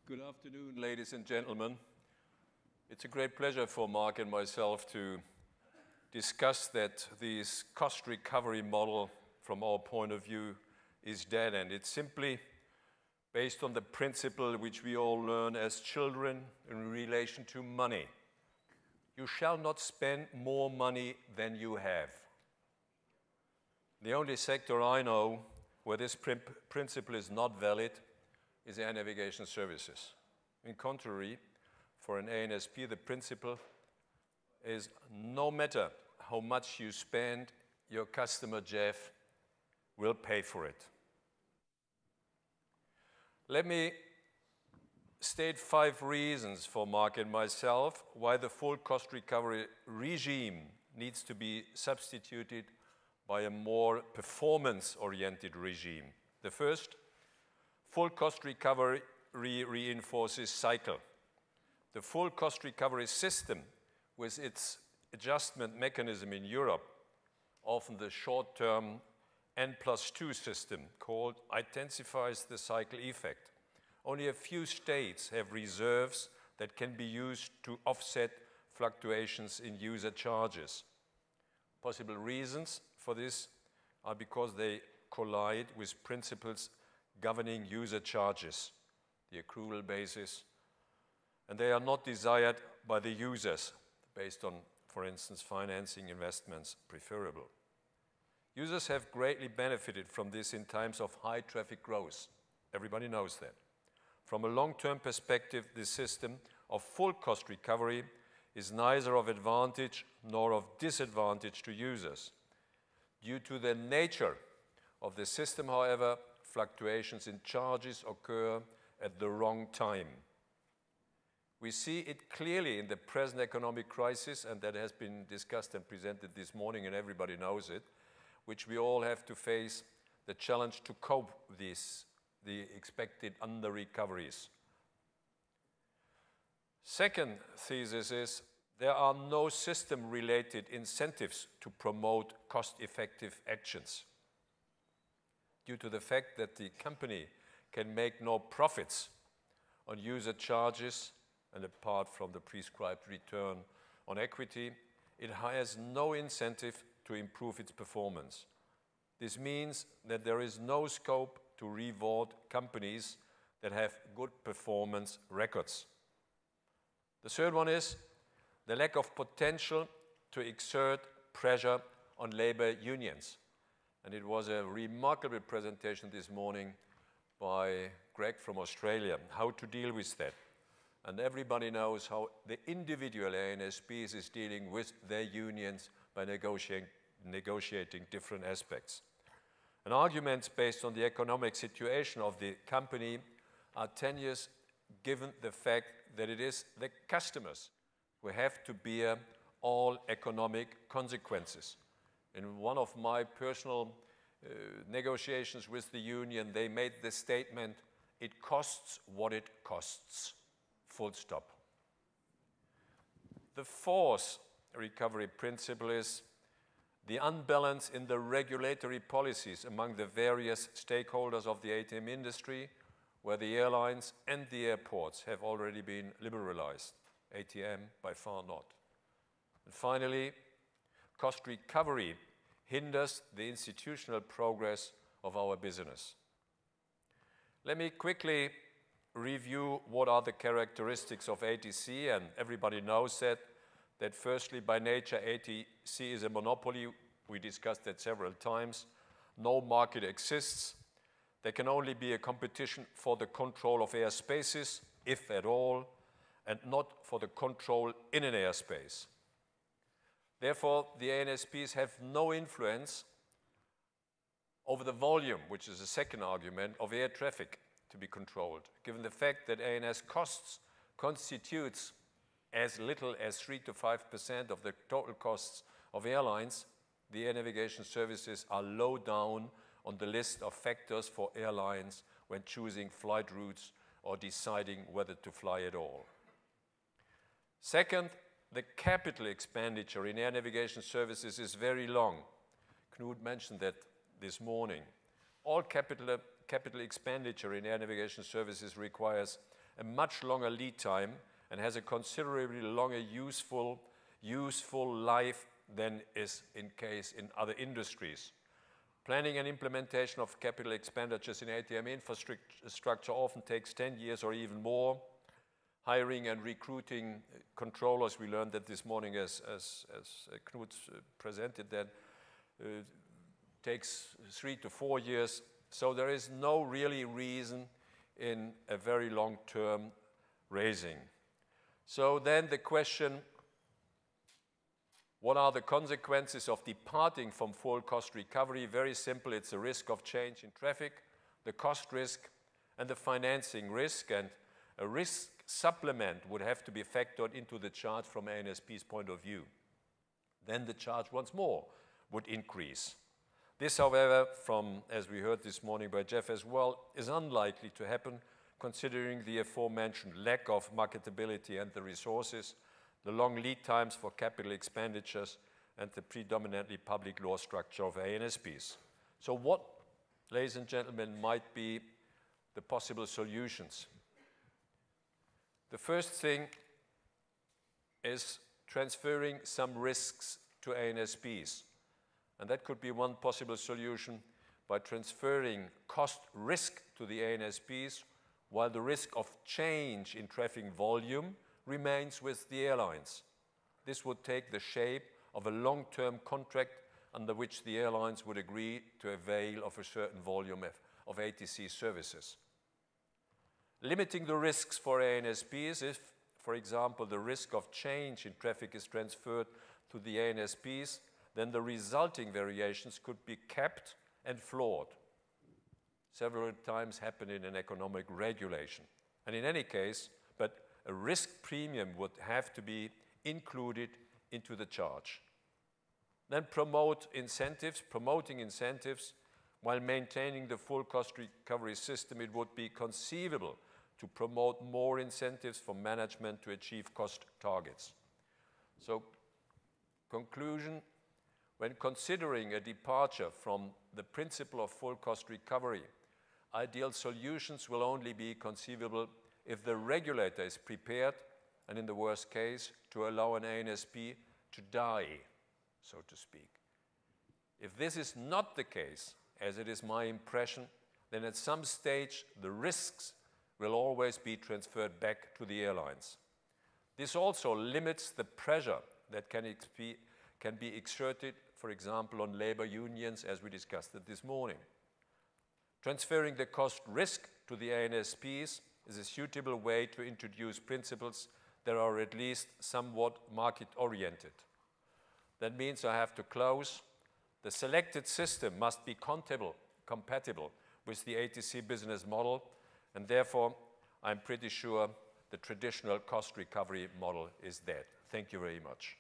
Good afternoon, ladies and gentlemen. It's a great pleasure for Mark and myself to discuss that this cost recovery model, from our point of view, is dead, and it's simply based on the principle which we all learn as children in relation to money. You shall not spend more money than you have. The only sector I know where this principle is not valid is air navigation services. In contrary, for an ANSP, the principle is no matter how much you spend, your customer, Jeff, will pay for it. Let me state 5 reasons for Mark and myself why the full cost recovery regime needs to be substituted by a more performance-oriented regime. The first, full cost recovery reinforces cycle. The full cost recovery system, with its adjustment mechanism in Europe, often the short-term N+2 system, called, intensifies the cycle effect. Only a few states have reserves that can be used to offset fluctuations in user charges. Possible reasons for this are because they collide with principles governing user charges, the accrual basis, and they are not desired by the users, based on, for instance, financing investments preferable. Users have greatly benefited from this in times of high traffic growth. Everybody knows that. From a long-term perspective, this system of full cost recovery is neither of advantage nor of disadvantage to users. Due to the nature of the system, however, fluctuations in charges occur at the wrong time. We see it clearly in the present economic crisis, and that has been discussed and presented this morning, and everybody knows it, which we all have to face the challenge to cope with the expected under-recoveries. Second thesis is there are no system-related incentives to promote cost-effective actions. Due to the fact that the company can make no profits on user charges, and apart from the prescribed return on equity, it has no incentive to improve its performance. This means that there is no scope to reward companies that have good performance records. The third one is the lack of potential to exert pressure on labor unions. And it was a remarkable presentation this morning by Greg from Australia, how to deal with that. And everybody knows how the individual ANSPs is dealing with their unions by negotiating different aspects. And arguments based on the economic situation of the company are tenuous given the fact that it is the customers who have to bear all economic consequences. In one of my personal negotiations with the union, they made the statement, it costs what it costs, full stop. The fourth recovery principle is the unbalance in the regulatory policies among the various stakeholders of the ATM industry, where the airlines and the airports have already been liberalized. ATM by far not. And finally, cost recovery hinders the institutional progress of our business. Let me quickly review what are the characteristics of ATC, and everybody knows that firstly, by nature, ATC is a monopoly. We discussed that several times. No market exists. There can only be a competition for the control of airspaces, if at all, and not for the control in an airspace. Therefore, the ANSPs have no influence over the volume, which is the second argument, of air traffic to be controlled, given the fact that ANS costs constitutes as little as 3 to 5% of the total costs of airlines. The air navigation services are low down on the list of factors for airlines when choosing flight routes or deciding whether to fly at all. Second, the capital expenditure in air navigation services is very long. Knut mentioned that this morning. All capital expenditure in air navigation services requires a much longer lead time and has a considerably longer useful life than is in case in other industries. Planning and implementation of capital expenditures in ATM infrastructure often takes 10 years or even more. Hiring and recruiting controllers, we learned that this morning as Knut presented that, takes 3 to 4 years. So there is no really reason in a very long-term raising. So then the question, what are the consequences of departing from full cost recovery? Very simple, it's a risk of change in traffic, the cost risk, and the financing risk, and a risk supplement would have to be factored into the charge from ANSP's point of view. Then the charge once more would increase. This, however, as we heard this morning by Jeff as well, is unlikely to happen considering the aforementioned lack of marketability and the resources, the long lead times for capital expenditures, and the predominantly public law structure of ANSPs. So what, ladies and gentlemen, might be the possible solutions? The first thing is transferring some risks to ANSPs. And that could be one possible solution by transferring cost risk to the ANSPs while the risk of change in traffic volume remains with the airlines. This would take the shape of a long-term contract under which the airlines would agree to avail of a certain volume of ATC services. Limiting the risks for ANSPs if, for example, the risk of change in traffic is transferred to the ANSPs, then the resulting variations could be capped and floored. Several times happen in an economic regulation. And in any case, but a risk premium would have to be included into the charge. Then promoting incentives while maintaining the full cost recovery system. It would be conceivable to promote more incentives for management to achieve cost targets. So, conclusion, when considering a departure from the principle of full cost recovery, ideal solutions will only be conceivable if the regulator is prepared, and in the worst case, to allow an ANSP to die, so to speak. If this is not the case, as it is my impression, then at some stage the risks will always be transferred back to the airlines. This also limits the pressure that can be exerted, for example, on labor unions, as we discussed it this morning. Transferring the cost risk to the ANSPs is a suitable way to introduce principles that are at least somewhat market-oriented. That means I have to close. The selected system must be compatible with the ATC business model, and therefore, I'm pretty sure the traditional cost recovery model is dead. Thank you very much.